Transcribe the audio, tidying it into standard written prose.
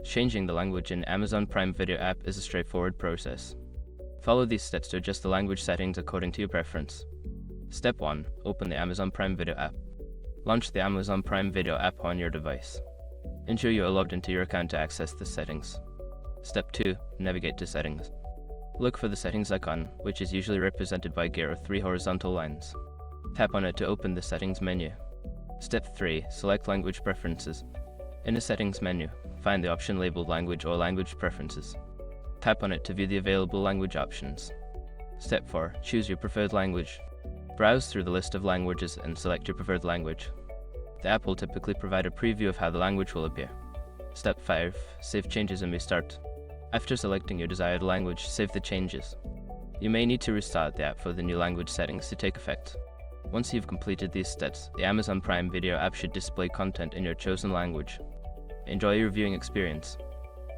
Changing the language in Amazon Prime Video app is a straightforward process. Follow these steps to adjust the language settings according to your preference. Step 1. Open the Amazon Prime Video app. Launch the Amazon Prime Video app on your device. Ensure you are logged into your account to access the settings. Step 2. Navigate to Settings. Look for the Settings icon, which is usually represented by a gear or 3 horizontal lines. Tap on it to open the Settings menu. Step 3. Select Language Preferences. In the Settings menu, find the option labeled Language or Language Preferences. Tap on it to view the available language options. Step 4. Choose your preferred language. Browse through the list of languages and select your preferred language. The app will typically provide a preview of how the language will appear. Step 5. Save changes and restart. After selecting your desired language, save the changes. You may need to restart the app for the new language settings to take effect. Once you've completed these steps, the Amazon Prime Video app should display content in your chosen language. Enjoy your viewing experience.